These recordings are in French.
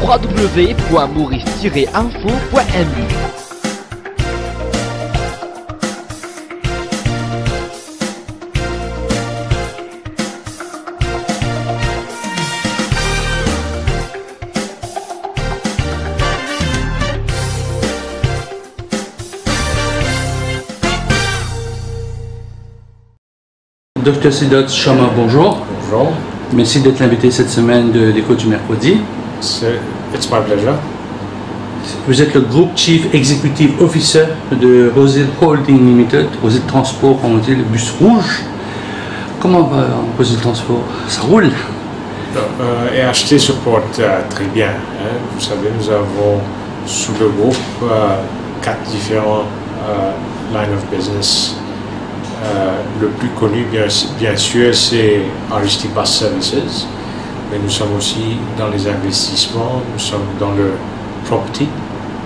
www.maurice-info.mu. Dr Siddharth Sharma, bonjour. Bonjour. Merci d'être invité cette semaine de l'Écho du mercredi. It's my pleasure. Vous êtes le Group Chief Executive Officer de Rosil Holding Limited, Rosil Transport, comme on dit, le bus rouge. Comment va Rosil Transport? Ça roule? EHT se porte très bien. Hein. Vous savez, nous avons sous le groupe 4 différents lines of business. Le plus connu, bien sûr, c'est RHT Bus Services, mais nous sommes aussi dans les investissements, nous sommes dans le property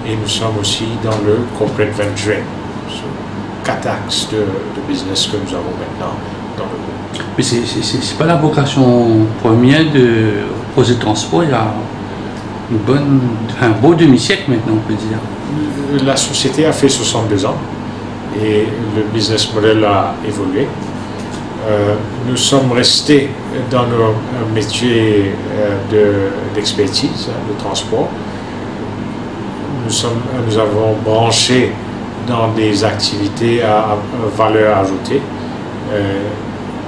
et nous sommes aussi dans le corporate venturing. 4 axes de business que nous avons maintenant dans le groupe. Mais c'est pas la vocation première de Rosil Transport. Il y a un beau demi-siècle maintenant, on peut dire. La société a fait 62 ans. Et le business model a évolué. Nous sommes restés dans nos métiers d'expertise, de transport. Nous avons branché dans des activités à valeur ajoutée.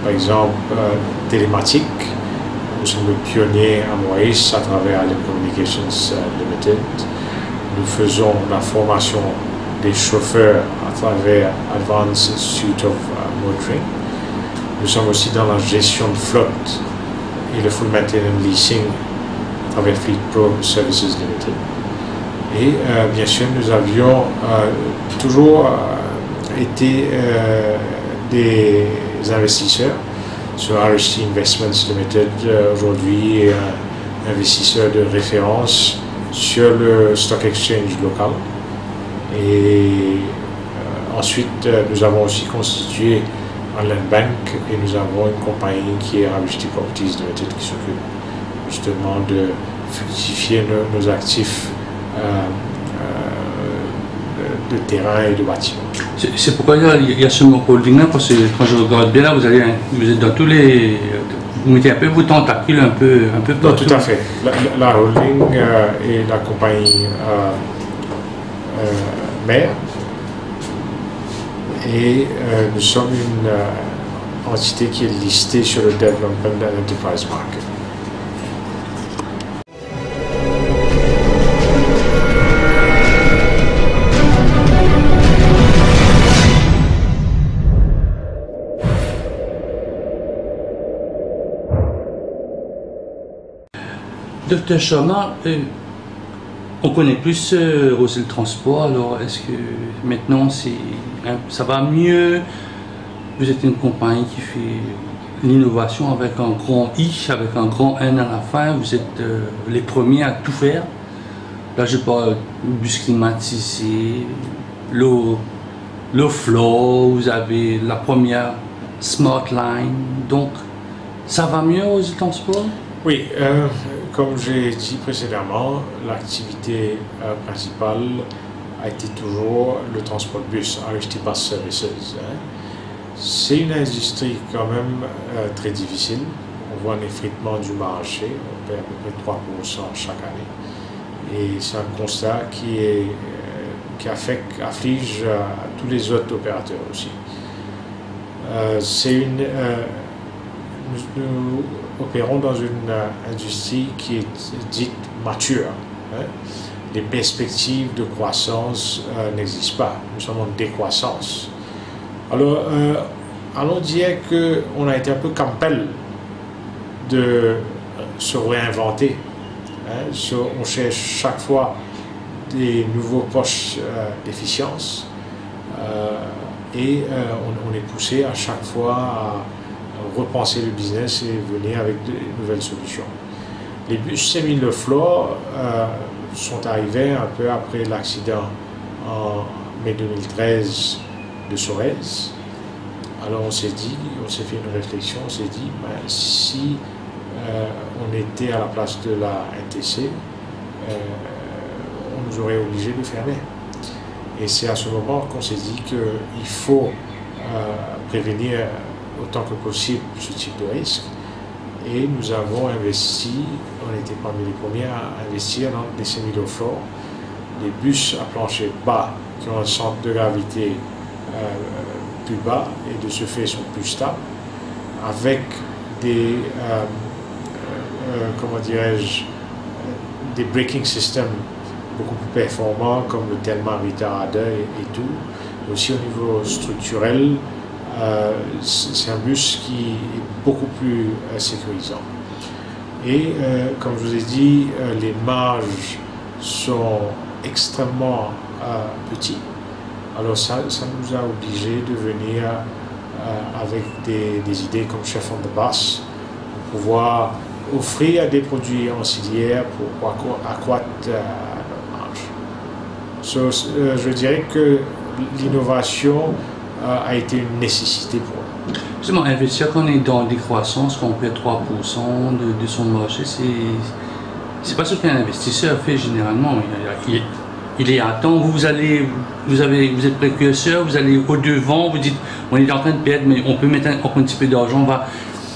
Par exemple, télématique. Nous sommes le pionnier à Maurice à travers Allen Communications Limited. Nous faisons la formation des chauffeurs à travers Advanced Institute of Motoring. Nous sommes aussi dans la gestion de flotte et le full maintenance leasing à travers Fleet Pro Services Limited. Et bien sûr, nous avions toujours été des investisseurs sur RHT Investments Limited, aujourd'hui investisseur de référence sur le stock exchange local. Et ensuite, nous avons aussi constitué un land bank et nous avons une compagnie qui est RHT Properties Limited qui s'occupe justement de fructifier nos actifs de terrain et de bâtiments. C'est pourquoi il y a ce mot holding là, parce que quand je regarde bien là, vous êtes dans tous les... Vous mettez un peu vos tentacules un peu partout. Non, tout à fait. La holding et la compagnie mère. Et nous sommes une entité qui est listée sur le Development and Enterprise Market. Dr Sharma, on connaît plus Rosil Transport, alors est-ce que maintenant ça va mieux? Vous êtes une compagnie qui fait l'innovation avec un grand I, avec un grand N à la fin, vous êtes les premiers à tout faire. Là je parle bus climatisé, low floor, vous avez la première Smart Line, donc ça va mieux Rosil Transport? Oui, comme j'ai dit précédemment, l'activité principale a été toujours le transport de bus, RHT Bus Services. Hein. C'est une industrie quand même très difficile. On voit un effritement du marché, on perd à peu près 3% chaque année. Et c'est un constat qui afflige tous les autres opérateurs aussi. Nous opérons dans une industrie qui est dite mature. Hein. Les perspectives de croissance n'existent pas. Nous sommes en décroissance. Alors, allons dire qu'on a été un peu campel de se réinventer. Hein. On cherche chaque fois des nouveaux poches d'efficience et on est poussé à chaque fois à repenser le business et venir avec de nouvelles solutions. Les bus semi-low-floor sont arrivés un peu après l'accident en mai 2013 de Suez. Alors on s'est fait une réflexion, on s'est dit, si on était à la place de la NTC, on nous aurait obligés de fermer. Et c'est à ce moment qu'on s'est dit qu'il faut prévenir autant que possible ce type de risque. Et nous avons investi, on était parmi les premiers à investir dans des semi-low-floor, des bus à plancher bas qui ont un centre de gravité plus bas et de ce fait sont plus stables, avec des, comment dirais-je, des braking systems beaucoup plus performants comme le Telma retarder et tout. Et aussi au niveau structurel, c'est un bus qui est beaucoup plus sécurisant. Et comme je vous ai dit, les marges sont extrêmement petits. Alors ça nous a obligés de venir avec des idées comme Chef on the Bus pour pouvoir offrir des produits ancillaires pour accroître nos marges. Je dirais que l'innovation a été une nécessité pour nous. Justement, investir quand on est dans des croissances, quand on perd 3% de son marché, c'est pas ce qu'un investisseur fait généralement. Il est à temps, vous êtes précurseur, vous allez au-devant, vous dites on est en train de perdre, mais on peut mettre un petit peu d'argent, on va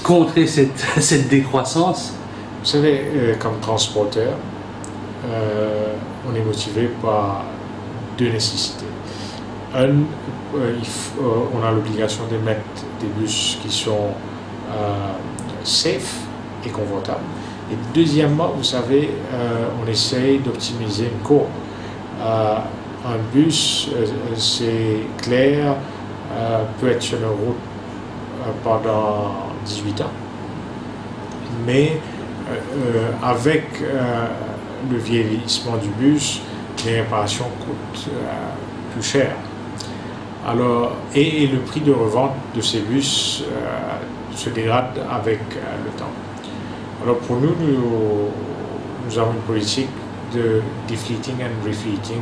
contrer cette décroissance. Vous savez, comme transporteur, on est motivé par deux nécessités. On a l'obligation de mettre des bus qui sont safe et confortables. Et deuxièmement, vous savez, on essaye d'optimiser une courbe. Un bus, c'est clair, peut être sur la route pendant 18 ans. Mais avec le vieillissement du bus, les réparations coûtent plus cher. Alors, et le prix de revente de ces bus se dégrade avec le temps. Alors pour nous, nous avons une politique de defleeting and refleeting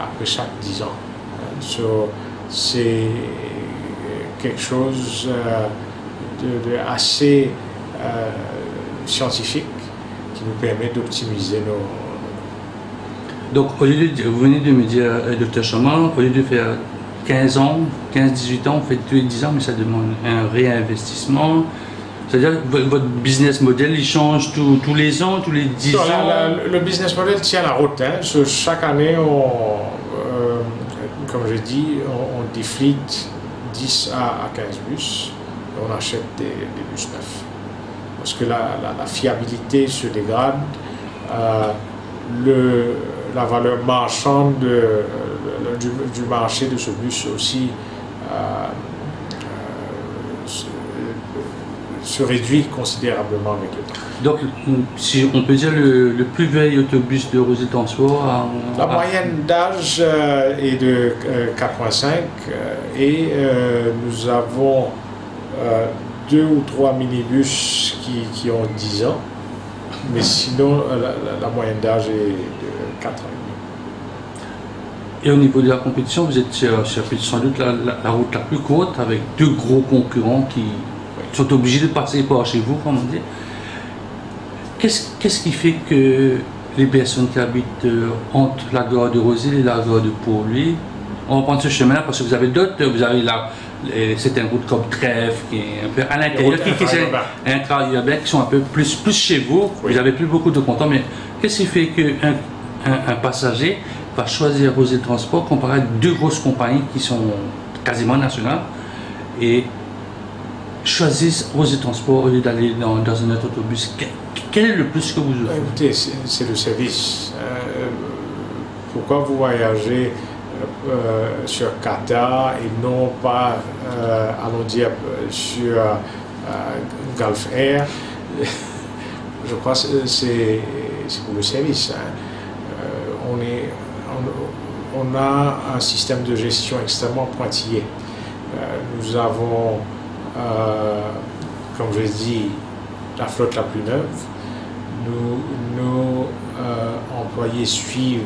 après chaque 10 ans. C'est quelque chose de assez scientifique qui nous permet d'optimiser nos... Donc, vous venez de me dire, Dr Chaman, au lieu de faire 15 ans, 15-18 ans, vous faites tous les 10 ans, mais ça demande un réinvestissement. C'est-à-dire que votre business model, il change tous les ans, tous les 10 ans? Le business model tient la route. Chaque année, comme je dis, on déflite 10 à 15 bus et on achète des bus neufs. Parce que la fiabilité se dégrade, la valeur marchande du marché de ce bus aussi se réduit considérablement avec le temps. Donc, si on peut dire le plus vieil autobus de Rosy Transport... La moyenne d'âge est de 4,5 et nous avons 2 ou 3 minibus qui ont 10 ans, mais sinon la moyenne d'âge est de 4 ans. Et au niveau de la compétition, vous êtes sur sans doute la route la plus courte avec 2 gros concurrents qui sont obligés de passer par chez vous, comme on dit. Qu'est-ce qui fait que les personnes qui habitent entre la gare de Rosy et la gare de Port-Louis, on va prendre ce chemin-là parce que vous avez d'autres, vous avez c'est une route comme Trèfle qui est un peu à l'intérieur, qui est un travail urbain qui sont un peu plus chez vous, oui. Vous n'avez plus beaucoup de comptants, mais qu'est-ce qui fait qu'un passager va choisir Rosy Transport comparé à 2 grosses compagnies qui sont quasiment nationales et choisissent Rosy Transport au lieu d'aller dans un autre autobus? Quel est le plus que vous offrez? Écoutez, c'est le service. Pourquoi vous voyagez sur Qatar et non pas, allons dire, sur Gulf Air? Je crois que c'est pour le service. On a un système de gestion extrêmement pointillé. Nous avons, comme je l'ai dit, la flotte la plus neuve. Nos employés suivent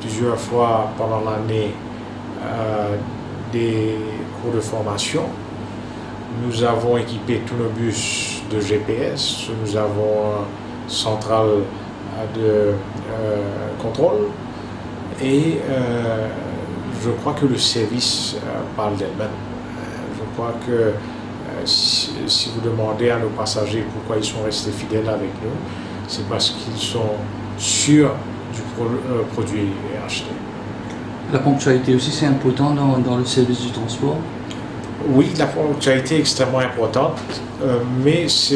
plusieurs fois pendant l'année des cours de formation. Nous avons équipé tous nos bus de GPS. Nous avons une centrale de contrôle et je crois que le service parle d'elle-même. Je crois que si vous demandez à nos passagers pourquoi ils sont restés fidèles avec nous, c'est parce qu'ils sont sûrs du produit acheté. La ponctualité aussi, c'est important dans le service du transport? Oui, la ponctualité est extrêmement importante, mais ça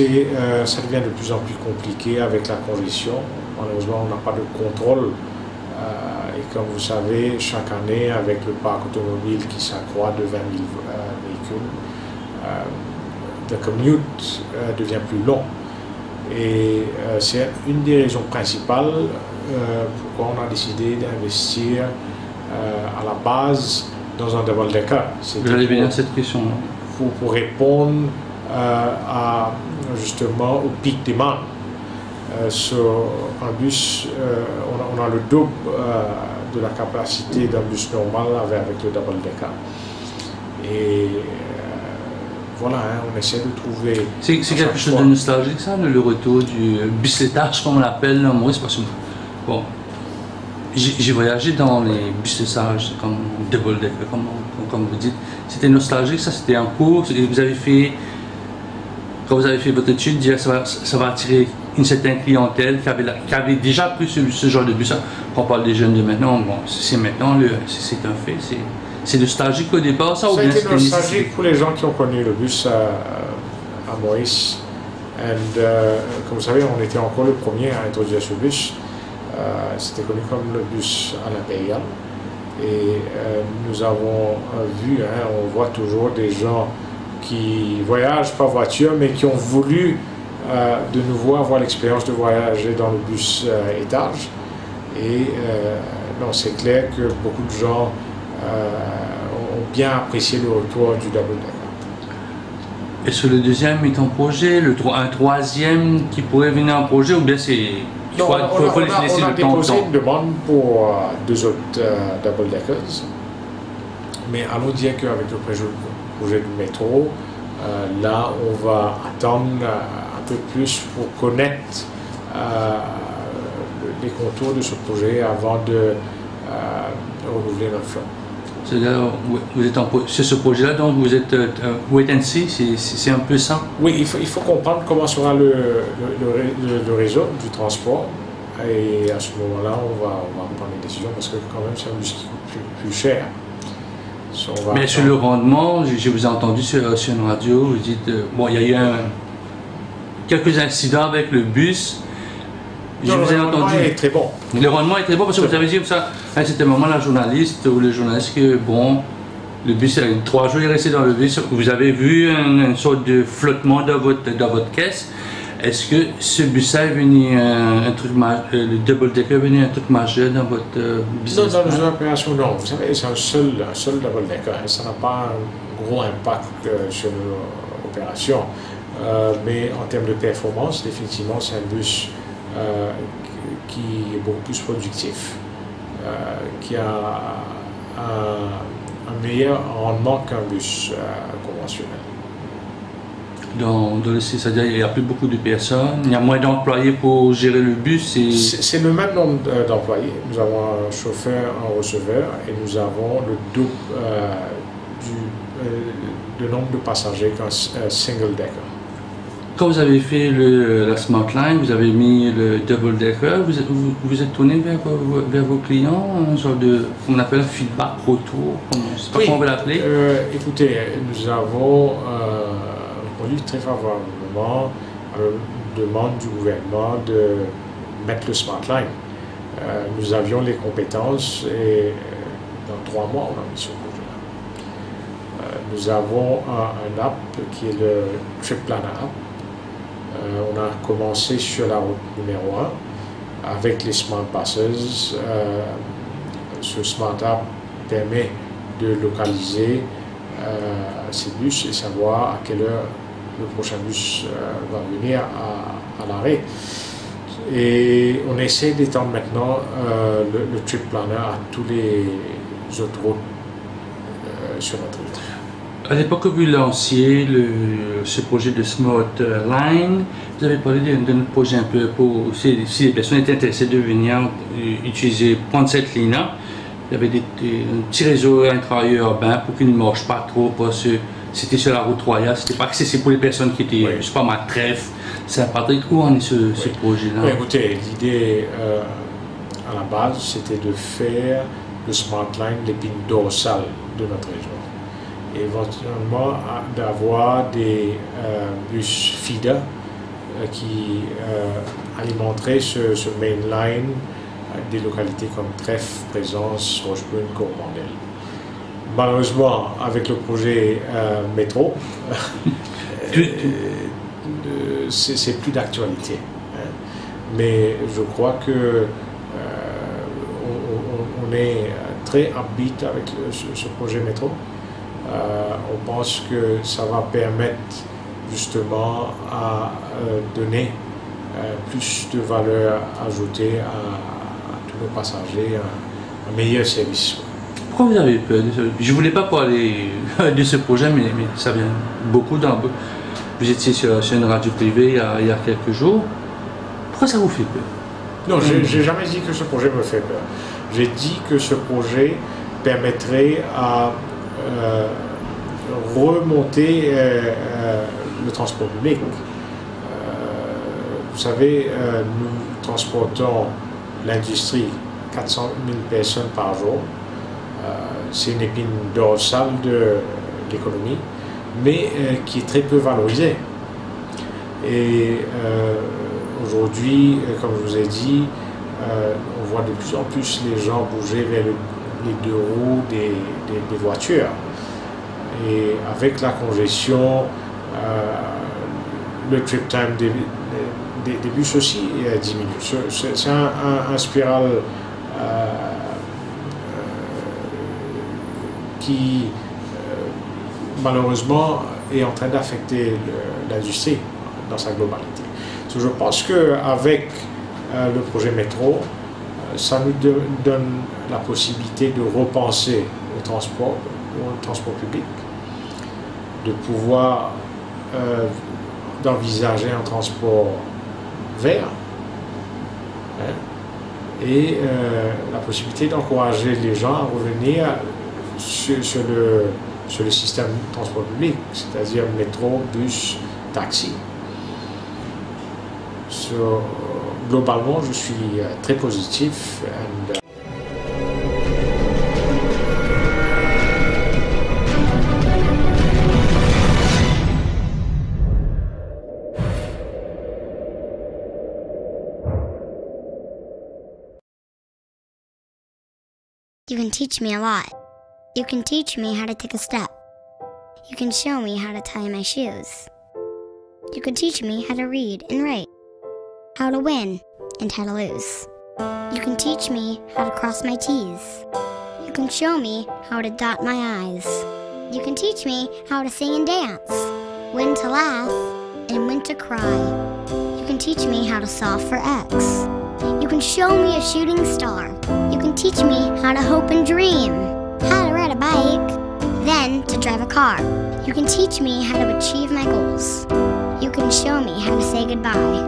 devient de plus en plus compliqué avec la congestion. Malheureusement, on n'a pas de contrôle. Et comme vous savez, chaque année, avec le parc automobile qui s'accroît de 20 000 véhicules, le commute devient plus long. Et c'est une des raisons principales pourquoi on a décidé d'investir à la base dans un double decker. Vous allez venir à cette question. Pour répondre justement au peak demand. Sur un bus, on a le double de la capacité d'un bus normal avec le double decker. Et voilà, on essaie de trouver... C'est quelque chose de nostalgique, ça, le retour du bus-étage, comme on l'appelle, moi, c'est parce que, bon, j'ai voyagé dans les bus-étages, comme double decker, comme vous dites. C'était nostalgique, ça, c'était un cours, vous avez fait... Quand vous avez fait votre étude, ça va attirer une certaine clientèle qui avait déjà pris ce genre de bus. Quand on parle des jeunes de maintenant, bon, c'est maintenant, c'est un fait. C'est nostalgique au départ, ça? Ça a été nostalgique pour les gens qui ont connu le bus à Maurice. Et comme vous savez, on était encore le premier à introduire ce bus. C'était connu comme le bus à l'impérial. Et nous avons vu, on voit toujours des gens qui voyagent par voiture, mais qui ont voulu de nouveau avoir l'expérience de voyager dans le bus étage. Et non, c'est clair que beaucoup de gens ont bien apprécié le retour du double decker. Est-ce que le deuxième est en projet, un troisième qui pourrait venir en projet, ou bien c'est... On a déposé une demande pour 2 autres double deckers, mais allons dire qu'avec le projet du métro, là on va attendre un peu plus pour connaître les contours de ce projet avant de renouveler notre flotte. C'est ce projet-là, donc vous êtes wait and see, c'est un peu ça? Oui, il faut comprendre comment sera le réseau du transport, et à ce moment-là, on va prendre des décisions, parce que quand même c'est un bus qui coûte plus cher. Mais sur le rendement, je vous ai entendu sur une radio, vous dites, bon, il y a eu quelques incidents avec le bus. Le rendement est très bon. Le rendement est très bon, parce que vous avez dit ça, à un certain moment, la journaliste ou le journaliste, que bon, le bus, 3 jours, il est resté dans le bus, vous avez vu une sorte de flottement dans votre caisse. Est-ce que ce bus-là est venu un truc le double decker est venu un truc majeur dans votre business? Non, dans nos opérations, non. Vous savez, c'est un seul double decker. Ça n'a pas un gros impact sur nos opérations. Mais en termes de performance, définitivement, c'est un bus qui est beaucoup plus productif, qui a un meilleur rendement qu'un bus conventionnel. Dans le site, c'est-à-dire qu'il n'y a plus beaucoup de personnes, il y a moins d'employés pour gérer le bus? C'est le même nombre d'employés. Nous avons un chauffeur, un receveur, et nous avons le double du nombre de passagers qu'un single decker. Quand vous avez fait la Smart Line, vous avez mis le double decker, vous êtes tourné vers vos clients, un genre de, on appelle feedback retour, je ne sais pas comment on va l'appeler. Écoutez, nous avons répondu très favorablement à la demande du gouvernement de mettre le Smart Line. Nous avions les compétences et dans 3 mois, on a mis ce projet-là. Nous avons un app qui est le Trip Planner App. On a commencé sur la route numéro 1 avec les Smart Passes. Ce Smart App permet de localiser ces bus et savoir à quelle heure le prochain bus va venir à l'arrêt. Et on essaie d'étendre maintenant le Trip Planner à tous les autres routes sur notre route. à l'époque que vous lanciez ce projet de Smart Line, vous avez parlé de notre projet un peu pour si les personnes étaient intéressées de venir prendre cette ligne-là. Il y avait un petit réseau intra-urbain pour qu'il ne marche pas trop, parce que c'était sur la route royale, c'était pas accessible pour les personnes qui étaient, je sais pas, ma trèfle. Saint-Patrick, où en est ce projet-là? Écoutez, l'idée à la base, c'était de faire le Smart Line l'épine dorsale de notre région. Et éventuellement d'avoir des bus feeder qui alimenteraient ce main line des localités comme Trèfle, Présence, Rochebrune, Coromandel. Malheureusement, avec le projet métro, c'est plus d'actualité. Hein. Mais je crois que on est très upbeat avec ce projet métro. On pense que ça va permettre justement à donner plus de valeur ajoutée à tous nos passagers, un meilleur service. Pourquoi vous avez peur de ça? Je ne voulais pas parler de ce projet, mais ça vient beaucoup d'un... Vous étiez sur une radio privée il y a quelques jours. Pourquoi ça vous fait peur? Non, je n'ai jamais dit que ce projet me fait peur. J'ai dit que ce projet permettrait à remonter le transport public. Vous savez, nous transportons l'industrie, 400 000 personnes par jour. C'est une épine dorsale de l'économie, mais qui est très peu valorisée. Et aujourd'hui, comme je vous ai dit, on voit de plus en plus les gens bouger vers les deux roues des voitures. Et avec la congestion, le trip time des bus aussi diminue. C'est un spirale qui malheureusement est en train d'affecter l'industrie dans sa globalité. Donc, je pense qu'avec le projet métro, ça nous donne la possibilité de repenser au transport public, de pouvoir d'envisager un transport vert, hein, et la possibilité d'encourager les gens à revenir sur le système de transport public, c'est-à-dire métro, bus, taxi. Globalement, je suis très positif. You can teach me a lot. You can teach me how to take a step. You can show me how to tie my shoes. You can teach me how to read and write, how to win and how to lose. You can teach me how to cross my T's. You can show me how to dot my I's. You can teach me how to sing and dance, when to laugh and when to cry. You can teach me how to solve for X. You can show me a shooting star. You can teach me how to hope and dream, how to ride a bike, then to drive a car. You can teach me how to achieve my goals. You can show me how to say goodbye.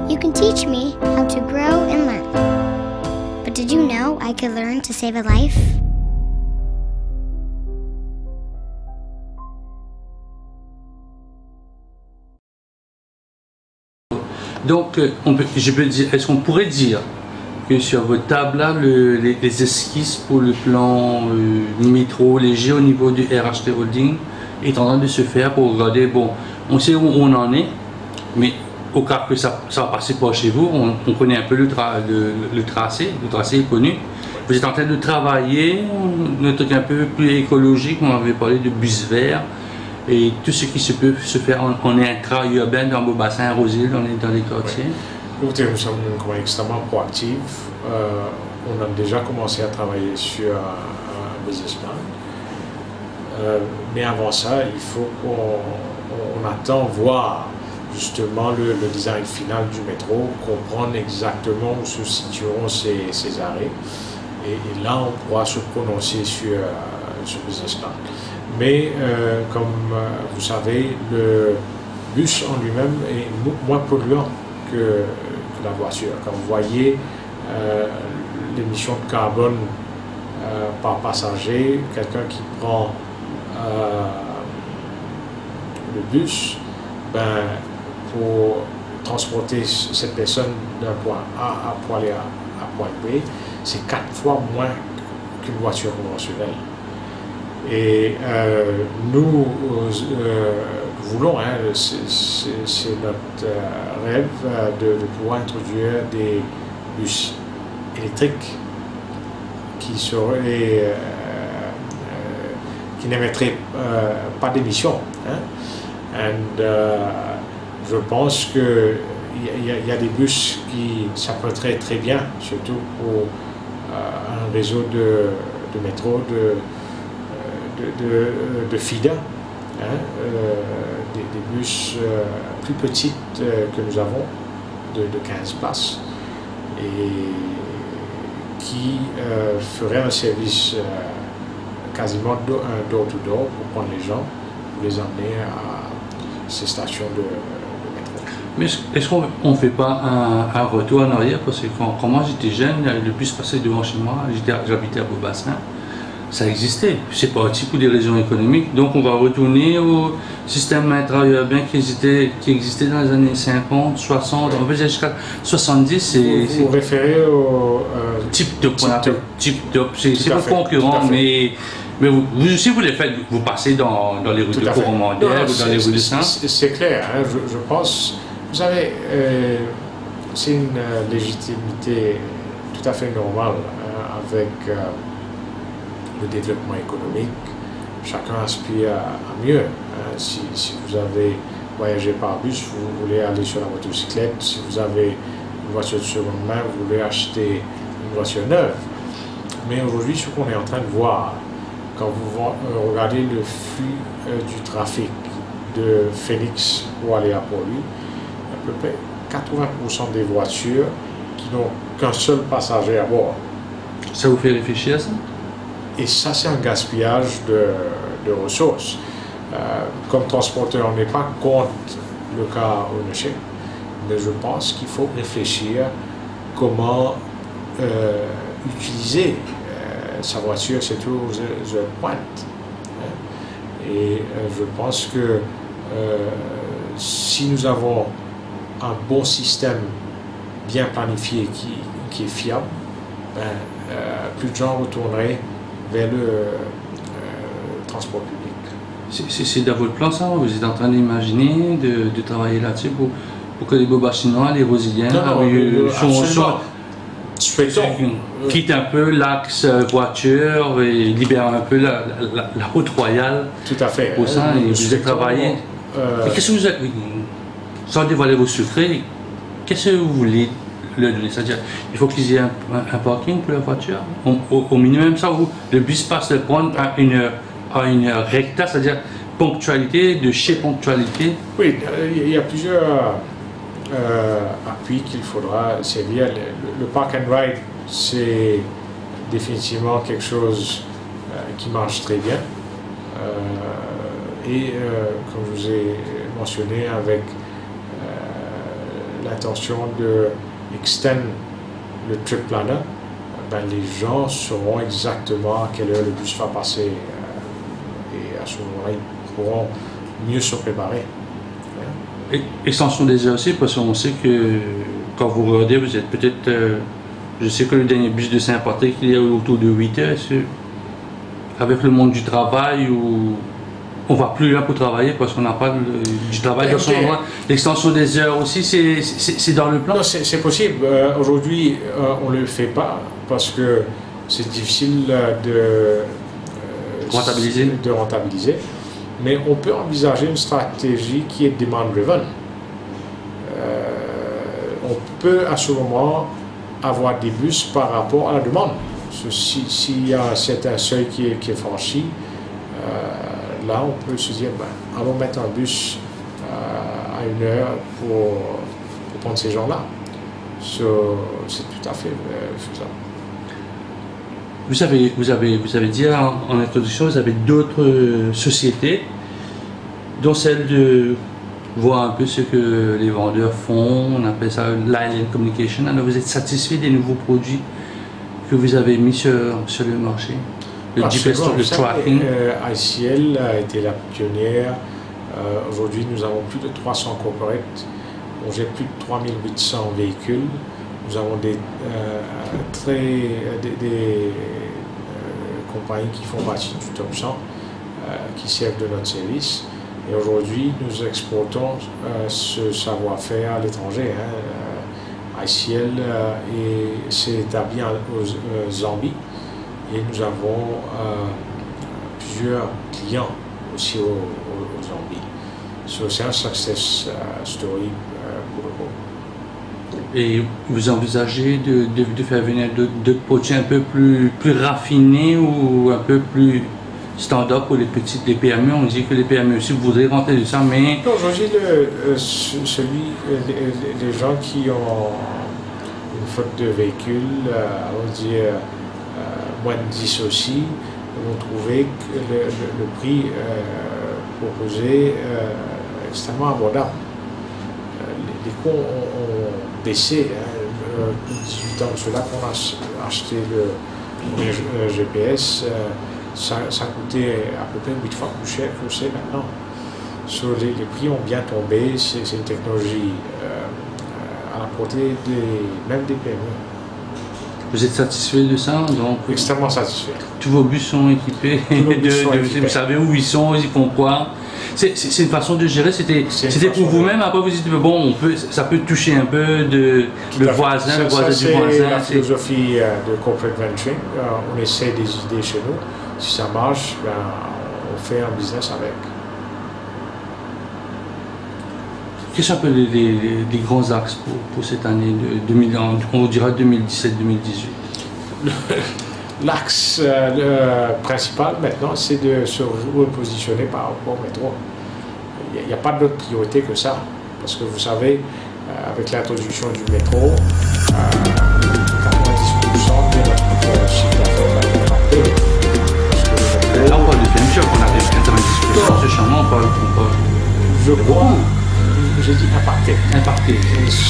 You can teach me how to grow and learn. But did you know I could learn to save a life? Donc, est-ce qu'on pourrait dire que sur votre table là, les esquisses pour le plan métro léger au niveau du RHT Holding est en train de se faire pour regarder, bon, on sait où on en est, mais au cas que ça va passer par chez vous, on connaît un peu le tracé est connu. Vous êtes en train de travailler un truc un peu plus écologique, on avait parlé de bus verts, et tout ce qui peut se faire en intra-urbain dans vos bassins arrosés, dans les quartiers. Écoutez, nous sommes une compagnie extrêmement proactive. On a déjà commencé à travailler sur un business plan. Mais avant ça, il faut qu'on attend voir justement le design final du métro, comprendre exactement où se situeront ces arrêts. Et là, on pourra se prononcer sur ce business plan. Mais comme vous savez, le bus en lui-même est moins polluant que la voiture. Quand vous voyez l'émission de carbone par passager, quelqu'un qui prend le bus, pour transporter cette personne d'un point A pour aller à point B, c'est 4 fois moins qu'une voiture conventionnelle. Et nous voulons, c'est notre rêve de pouvoir introduire des bus électriques qui n'émettraient pas d'émissions. Je pense qu'il y a des bus qui s'apprêteraient très bien, surtout pour un réseau de métro, de FIDA, des bus plus petits que nous avons, de 15 places, et qui feraient un service quasiment un door-to-door pour prendre les gens, pour les emmener à ces stations de métro. Mais est-ce qu'on ne fait pas un retour en arrière? Parce que quand moi j'étais jeune, le bus passait devant chez moi, j'habitais à Beaubassin, ça existait. C'est parti pour des raisons économiques. Donc on va retourner au système intra-urbain qui existait dans les années 50, 60, on peut dire jusqu'à 70. Vous référez au Tip-Top, c'est le concurrent, mais vous aussi vous les faites, vous passez dans les rues de Coromandel ou dans les rues de Saint. C'est clair, je pense, vous savez, c'est une légitimité tout à fait normale avec le développement économique. Chacun aspire à mieux. Si vous avez voyagé par bus, vous voulez aller sur la motocyclette. Si vous avez une voiture de seconde main, vous voulez acheter une voiture neuve. Mais aujourd'hui, ce qu'on est en train de voir, quand vous regardez le flux du trafic de Phoenix pour aller à Port-Louis, à peu près 80% des voitures qui n'ont qu'un seul passager à bord. Ça vous fait réfléchir, ça? Et ça, c'est un gaspillage de ressources. Comme transporteur, on n'est pas contre le car ownership, mais je pense qu'il faut réfléchir comment utiliser sa voiture, surtout aux heures de pointe. Et je pense que si nous avons un bon système bien planifié qui est fiable, plus de gens retourneraient vers le transport public. C'est dans votre plan, ça? Vous êtes en train d'imaginer de travailler là-dessus pour que les Beaubasinois, les Rosiliens, quittent un peu l'axe voiture et libèrent un peu la route royale. Tout à fait. Pour ça, et vous êtes travaillé. Qu'est-ce que vous avez, sans dévoiler vos secrets, qu'est-ce que vous voulez leur donner? C'est-à-dire, il faut qu'ils aient un parking pour leur voiture, au minimum, ça, où le bus passe le prendre à une heure recta, c'est-à-dire ponctualité, de chez ponctualité. Oui, il y a plusieurs appuis qu'il faudra servir. Le park and ride, c'est définitivement quelque chose qui marche très bien. Comme je vous ai mentionné, avec l'intention de extend le trip planner, les gens sauront exactement à quelle heure le bus va passer et à ce moment-là, ils pourront mieux se préparer. Extension des heures aussi, parce qu'on sait que quand vous regardez, vous êtes peut-être, je sais que le dernier bus de Saint-Patrick, il est autour de 8 heures, avec le monde du travail, où on ne va plus là pour travailler parce qu'on n'a pas du travail dans son endroit. L'extension des heures aussi, c'est dans le plan? Non, c'est possible. Aujourd'hui, on ne le fait pas parce que c'est difficile de rentabiliser. Mais on peut envisager une stratégie qui est demand-driven. On peut à ce moment avoir des bus par rapport à la demande. S'il y a un certain seuil qui est franchi, là on peut se dire, allons mettre un bus à une heure pour prendre ces gens-là. C'est tout à fait faisable. vous avez dit en introduction, vous avez d'autres sociétés, dont celle de voir un peu ce que les vendeurs font, on appelle ça l'Island Communication. Alors vous êtes satisfait des nouveaux produits que vous avez mis sur le marché? Le GPS, le tracking. ICL a été la pionnière. Aujourd'hui, nous avons plus de 300 corporates. On gère plus de 3800 véhicules. Nous avons des compagnies qui font partie du top 100 qui servent de notre service. Et aujourd'hui, nous exportons ce savoir-faire à l'étranger. ICL s'est établi au Zambie et nous avons plusieurs clients aussi au Zambie. C'est un success story pour le groupe. Et vous envisagez de faire venir d'autres produits un peu plus raffinés ou un peu plus standard pour les PME? On dit que les PME aussi voudraient rentrer de ça, mais... Aujourd'hui, les gens qui ont une flotte de véhicules, on va dire moins de 10 aussi, vont trouver que le prix proposé est extrêmement abordable. Les coûts ont baissé. 18 ans de cela qu'on a acheté le GPS, ça coûtait à peu près 8 fois plus cher que c'est maintenant. Les prix ont bien tombé, c'est une technologie à la portée même des PME. Vous êtes satisfait de ça? Donc, extrêmement satisfait. Tous vos bus sont équipés, vous savez où ils sont, ils font quoi. C'est une façon de gérer, c'était pour vous-même, après vous dites, bon, ça peut toucher un peu le voisin du voisin. C'est la philosophie de corporate venturing. On essaie des idées chez nous. Si ça marche, ben, on fait un business avec. Quels sont un peu les grands axes pour cette année, on dira 2017-2018? L'axe principal maintenant, c'est de se repositionner par rapport au métro. Il n'y a pas d'autre priorité que ça. Parce que vous savez, avec l'introduction du métro, 90% de notre chiffre d'affaires va augmenter. Là, on parle de plein de choses, on arrive à 90%, c'est charmant, on parle. Je crois, j'ai dit impacté. Impacté.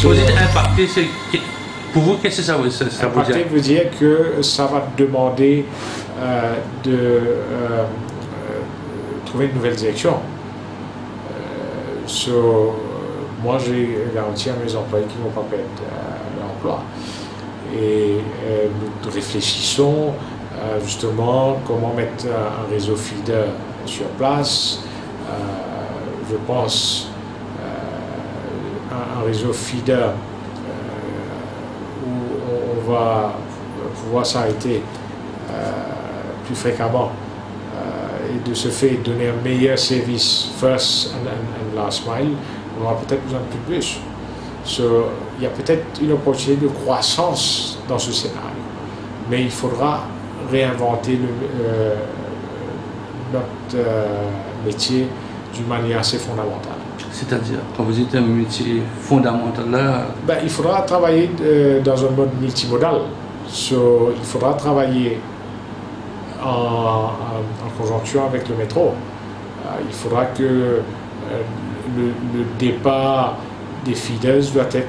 Vous dites impacté, pour vous, qu'est-ce que ça veut dire? Impacté veut dire que ça va demander de trouver une nouvelle direction. Moi, j'ai garanti à mes employés qu'ils ne vont pas perdre l'emploi. Et nous réfléchissons justement comment mettre un réseau feeder sur place. Je pense un réseau feeder où on va pouvoir s'arrêter plus fréquemment et de ce fait donner un meilleur service first and last mile. On aura peut-être besoin de plus. Il y a peut-être une opportunité de croissance dans ce scénario, mais il faudra réinventer notre métier d'une manière assez fondamentale. C'est-à-dire, quand vous dites un métier fondamental là... Il faudra travailler dans un mode multimodal. Il faudra travailler en conjonction avec le métro. Il faudra que le départ des feeders doit être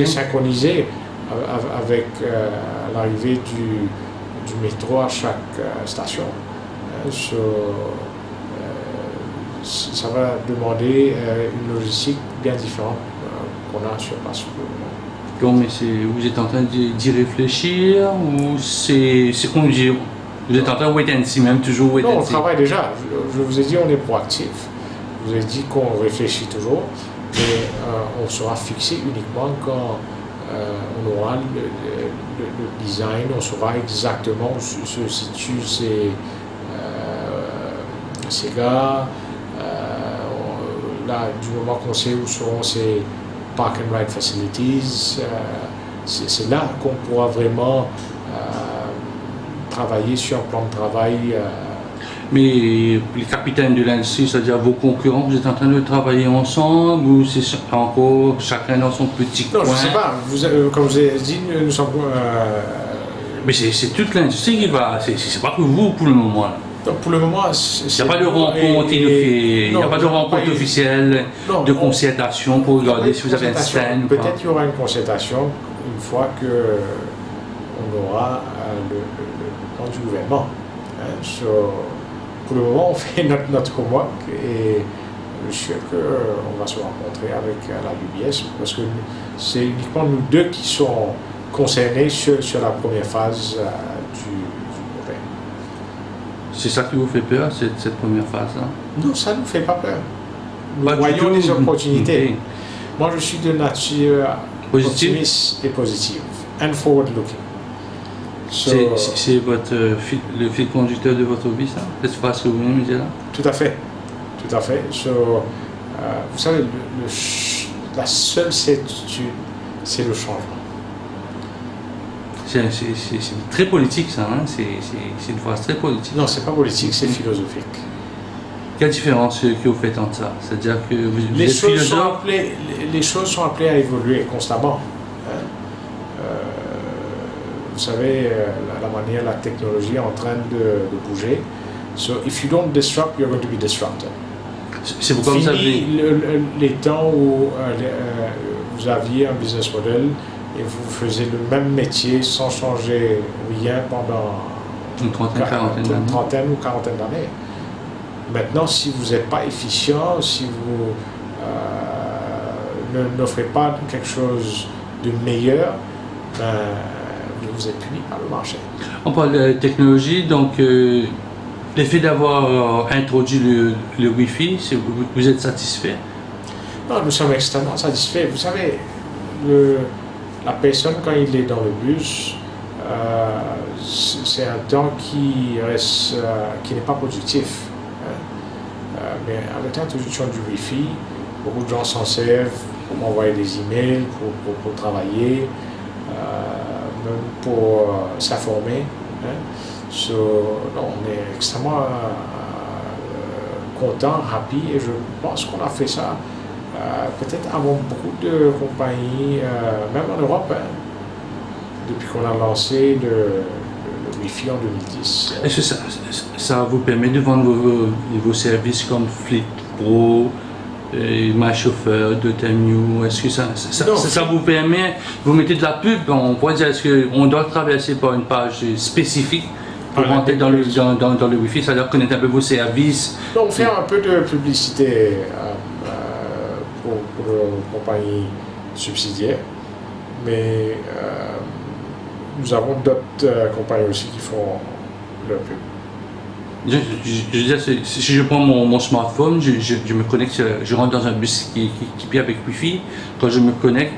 synchronisé avec l'arrivée du métro à chaque station. Ça va demander une logistique bien différente qu'on a sur place. Donc, mais vous êtes en train d'y réfléchir ou c'est qu'on dit, vous êtes en train de wait and see, même toujours wait and see? Non, on travaille déjà. Je vous ai dit, on est proactif. Je vous ai dit qu'on réfléchit toujours, mais on sera fixé uniquement quand on aura le design, on saura exactement où se situent ces gars. Là, du moment qu'on sait où seront ces park and ride facilities, c'est là qu'on pourra vraiment travailler sur un plan de travail. Mais les capitaines de l'industrie, c'est-à-dire vos concurrents, vous êtes en train de travailler ensemble ou c'est encore chacun dans son petit coin? Non, je ne sais pas. Comme je vous ai dit, nous sommes Mais c'est toute l'industrie qui va, c'est pas que vous pour le moment. Là. Donc pour le moment, il n'y a pas de rencontre, officielle, de concertation pour regarder si vous avez un stand. Peut-être qu'il y aura une concertation une fois que on aura le plan du gouvernement. Pour le moment, on fait notre homework et je suis sûr qu'on va se rencontrer avec la UBS parce que c'est uniquement nous deux qui sont concernés sur la première phase du projet. C'est ça qui vous fait peur, cette première phase-là? Non, ça ne nous fait pas peur. Nous voyons des opportunités. Okay. Moi, je suis de nature optimiste et positive, and forward-looking. C'est le fil conducteur de votre vie, ça? C'est ce que vous venez me dire là? Tout à fait. Tout à fait. Vous savez, la seule certitude, c'est le changement. C'est très politique, ça, hein? C'est une phrase très politique. Non, c'est pas politique, c'est philosophique. Quelle différence que vous faites entre ça? C'est-à-dire que vous êtes philosophe? Les choses sont appelées à évoluer constamment. Hein? Vous savez, la manière, la technologie est en train de bouger. So, if you don't disrupt, you're going to be disrupted. C'est pourquoi vous avez... les temps où vous aviez un business model et vous faisiez le même métier sans changer rien pendant une trentaine ou quarantaine d'années. Maintenant, si vous n'êtes pas efficient, si vous n'offrez pas quelque chose de meilleur, vous êtes puni par le marché. On parle de technologie, donc l'effet d'avoir introduit le Wi-Fi, vous êtes satisfait? Non, nous sommes extrêmement satisfaits. Vous savez, la personne, quand il est dans le bus, c'est un temps qui n'est pas productif. Mais avec l'introduction du Wi-Fi, beaucoup de gens s'en servent pour m'envoyer des emails, pour travailler, même pour s'informer. On est extrêmement content, happy, et je pense qu'on a fait ça peut-être avant beaucoup de compagnies, même en Europe, hein, depuis qu'on a lancé le Wi-Fi en 2010. Est-ce que ça vous permet de vendre vos services comme Fleet Pro, MyChauffeur, DoTimeU? Est-ce que ça vous permet, vous mettez de la pub, on pourrait dire, est-ce qu'on doit traverser par une page spécifique pour rentrer dans le Wi-Fi, c'est-à-dire connaître un peu vos services? Donc, on fait un peu de publicité pour nos compagnies subsidiaires, mais nous avons d'autres compagnies aussi qui font leur pub. Je veux dire, si je prends mon smartphone, je me connecte, je rentre dans un bus qui est équipé avec Wi-Fi. Quand je me connecte,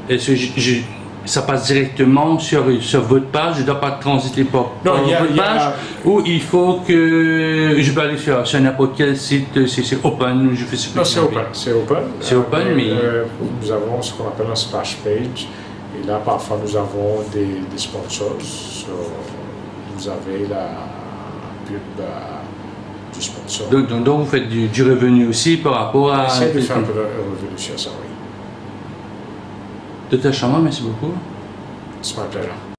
est-ce que ça passe directement sur votre page? Je ne dois pas transiter par votre page? Ou il faut que je peux aller sur n'importe quel site? C'est open? Je fais ce que non, c'est open. C'est open, mais... nous avons ce qu'on appelle un splash page. Et là, parfois, nous avons des sponsors. Vous avez la pub du sponsor. Donc vous faites du revenu aussi par rapport à... J'essaie de faire un peu de revenu sur ça, oui. Dr. Sharma, merci beaucoup. C'est my pleasure.